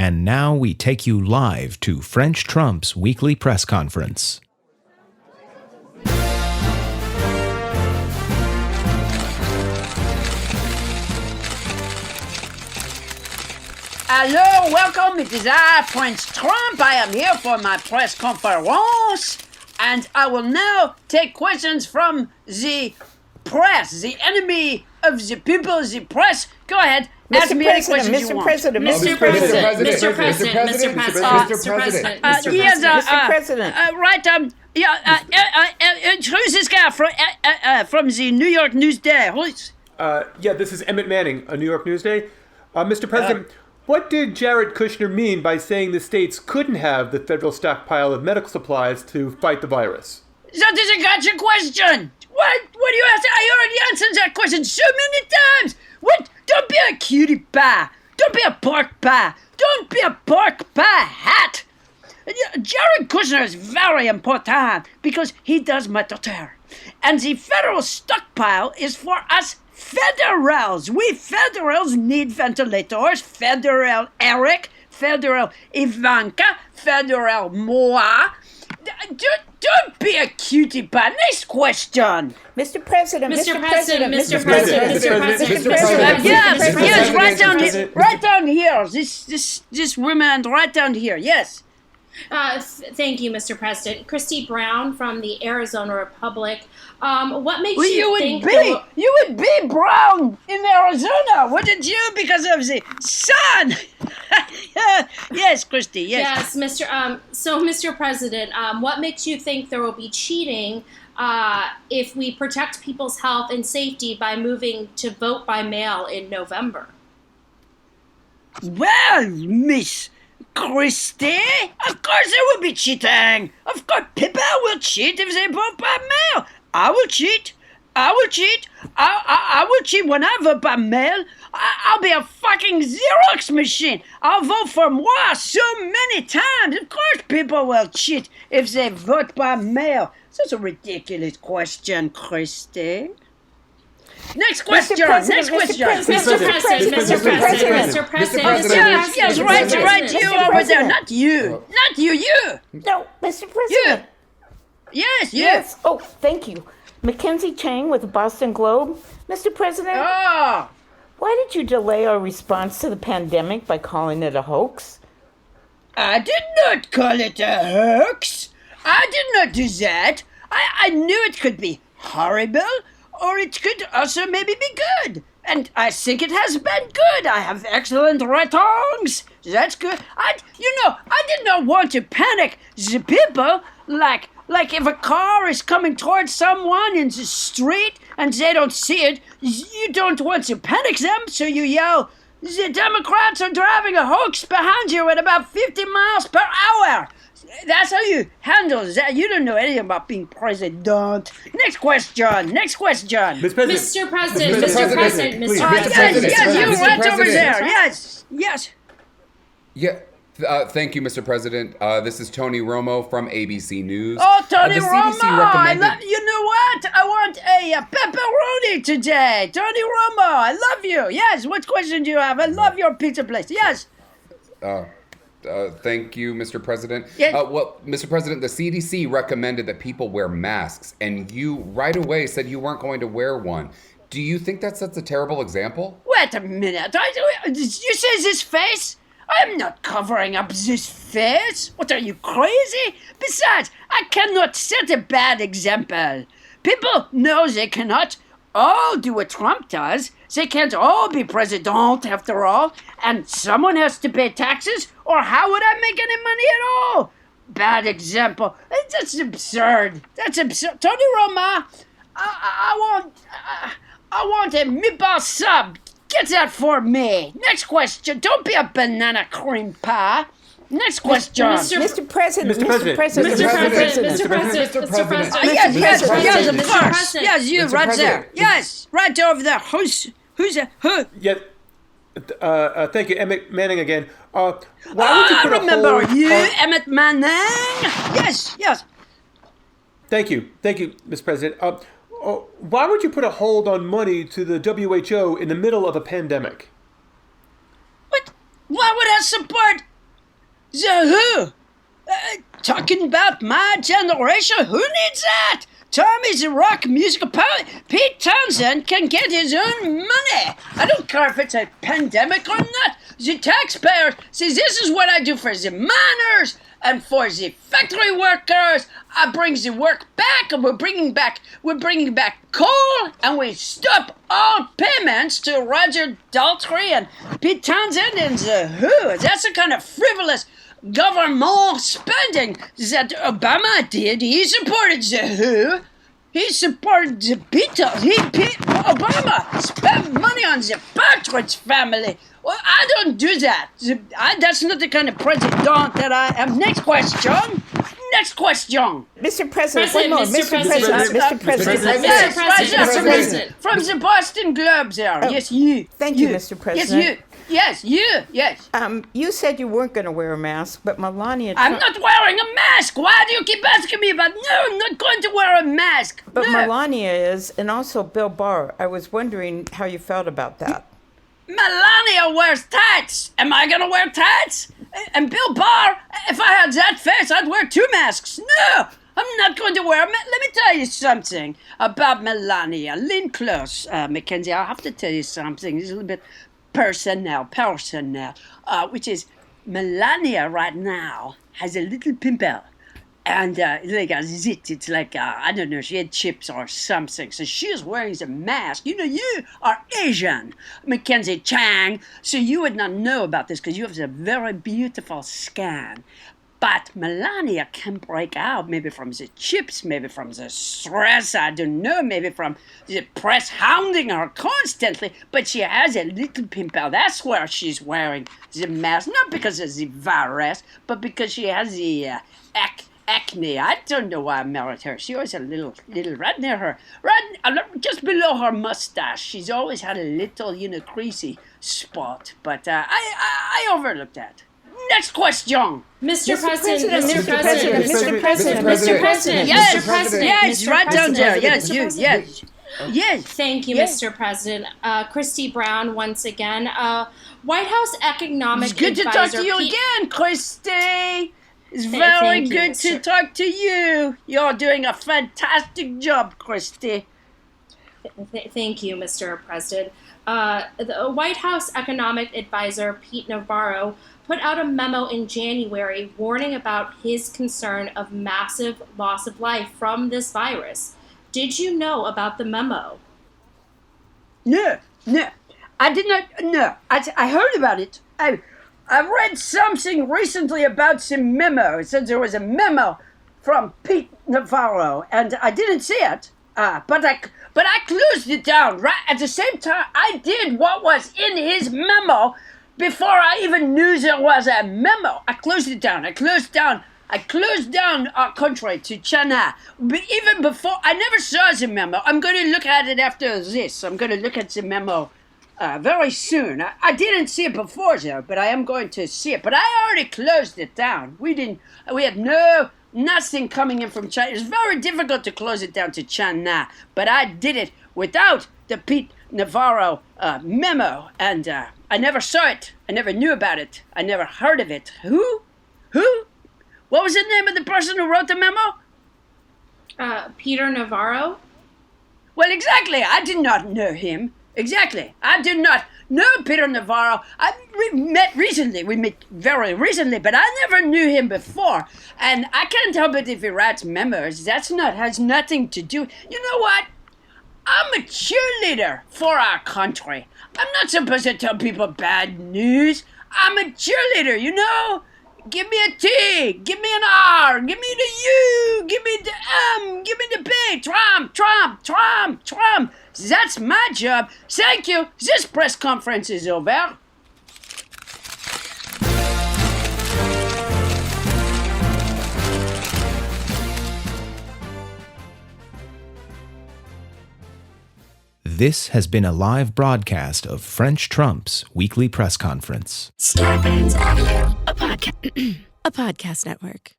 And now we take you live to French Trump's weekly press conference. Hello, welcome. It is I, Prince Trump. I am here for my press conference, and I will now take questions from the press, the enemy of the people, the press. Go ahead. Ask me any questions you want. Mr. President. Who's this guy from the New York Newsday? Who's? This is Emmett Manning, a New York Newsday. Mr. President, what did Jared Kushner mean by saying the states couldn't have the federal stockpile of medical supplies to fight the virus? That is a gotcha question. What do you ask? I already answered that question so many times. What? Don't be a cutie pie. Don't be a pork pie. Don't be a pork pie hat. Jared Kushner is very important because he does matter. And the federal stockpile is for us federals. We federals need ventilators. Federal Eric, federal Ivanka, federal Moa. Don't be a cutie pie. Next question. Mr. President. Yes, right down here. This woman, right down here. Yes. Thank you, Mr. President. Christy Brown from the Arizona Republic. What makes you think... You would be brown in Arizona, wouldn't you? Because of the sun. Yes, Christy, yes. Yes, Mr. President, what makes you think there will be cheating if we protect people's health and safety by moving to vote by mail in November? Well, Miss Christy, of course there will be cheating. Of course, people will cheat if they vote by mail. I will cheat. I will cheat when I vote by mail. I'll be a fucking Xerox machine. I'll vote for moi so many times. Of course people will cheat if they vote by mail. That's a ridiculous question, Christy. Next question. Next question. Mr. President. Yes, right. You over there. Not you. Not you. You. No, Mr. President. You. Yes. Oh, thank you. Mackenzie Chang with the Boston Globe. Mr. President. Oh. Why did you delay our response to the pandemic by calling it a hoax? I did not call it a hoax. I did not do that. I knew it could be horrible, or it could also maybe be good. And I think it has been good. I have excellent ratings. That's good. I did not want to panic the people like if a car is coming towards someone in the street and they don't see it, you don't want to panic them, so you yell, "The Democrats are driving a hoax behind you at about 50 miles per hour." That's how you handle that. You don't know anything about being president. Next question. Mr. President. Yes, you right over there. Yes. Yeah. Thank you, Mr. President. This is Tony Romo from ABC News. Oh, Tony the Romo! CDC recommended... You know what? I want a pepperoni today. Tony Romo, I love you. Yes, what question do you have? I love your pizza place. Yes. Thank you, Mr. President. Yes. Mr. President, the CDC recommended that people wear masks, and you right away said you weren't going to wear one. Do you think that sets a terrible example? Wait a minute. You say this face? I'm not covering up this face. What, are you crazy? Besides, I cannot set a bad example. People know they cannot all do what Trump does. They can't all be president after all. And someone has to pay taxes, or how would I make any money at all? Bad example. That's absurd. Tony Roma, I want a meatball sub. Get that for me. Next question. Don't be a banana cream pie. Next question. Mr. President. Yes, of course. Yes, you right there. Yes, right over there. Who's who? Yeah. Thank you, Emmett Manning again. Why would you put I remember you, Emmett Manning. Yes. Thank you, Mr. President. Why would you put a hold on money to the WHO in the middle of a pandemic? What? Why would I support The Who? Talking about my generation? Who needs that? Tommy's a rock musical poet. Pete Townsend can get his own money. I don't care if it's a pandemic or not. The taxpayers say this is what I do for the miners and for the factory workers. I bring the work back, and we're bringing back coal, and we stop all payments to Roger Daltrey and Pete Townsend and the Who. That's the kind of frivolous government spending that Obama did. He supported the Who. He supported the Beatles. Obama spent money on the Partridge Family. Well, I don't do that. That's not the kind of president that I am. Next question. Mr. President, one more. Mr. Mr. President. President. Yes, President. from the Boston Globe there. Oh, Yes, you. Thank you, Mr. President. Yes, you. You said you weren't going to wear a mask, but Melania... I'm not wearing a mask. Why do you keep asking me about? No, I'm not going to wear a mask. But No. Melania is, and also Bill Barr. I was wondering how you felt about that. Melania wears tights. Am I going to wear tights? And Bill Barr, if I had that face, I'd wear 2 masks. No, I'm not going to wear a mask. Let me tell you something about Melania. Lean close, Mackenzie. I'll have to tell you something. It's a little bit personal, which is Melania right now has a little pimple. And like a zit, it's like, I don't know, she had chips or something. So she is wearing the mask. You know, you are Asian, Mackenzie Chang, so you would not know about this because you have a very beautiful skin. But Melania can break out maybe from the chips, maybe from the stress, I don't know, maybe from the press hounding her constantly. But she has a little pimple. That's where she's wearing the mask. Not because of the virus, but because she has the acne. I don't know why I married her. She always had a little right near her, just below her mustache. She's always had a little, creasy spot. But I overlooked that. Next question. Mr. President. Yes, right down there. Yes. Thank you, Mr. President. Christy Brown, once again. White House economic It's good to talk to you again, Christy. It's very good to talk to you. You're doing a fantastic job, Christy. Thank you, Mr. President. The White House economic advisor, Pete Navarro, put out a memo in January warning about his concern of massive loss of life from this virus. Did you know about the memo? No. I did not. No. I heard about it. I read something recently about some memo. It said there was a memo from Pete Navarro, and I didn't see it. But I closed it down right at the same time. I did what was in his memo before I even knew there was a memo. I closed it down. I closed down our country to China. But even before, I never saw the memo. I'm going to look at it after this. I'm going to look at the memo very soon. I didn't see it before, though, but I am going to see it. But I already closed it down. We had nothing coming in from China. It's very difficult to close it down to China, but I did it without the Pete Navarro memo, and I never saw it. I never knew about it. I never heard of it. Who? What was the name of the person who wrote the memo? Peter Navarro? Well, exactly. I did not know him. Exactly. I did not know Peter Navarro. We met recently. We met very recently, but I never knew him before. And I can't help it if he writes memos. Has nothing to do. You know what? I'm a cheerleader for our country. I'm not supposed to tell people bad news. I'm a cheerleader, you know? Give me a T, give me an R, give me the U, give me the M, give me the P. Trump. That's my job. Thank you. This press conference is over. This has been a live broadcast of French Trump's weekly press conference. Starburns Audio, a podcast network.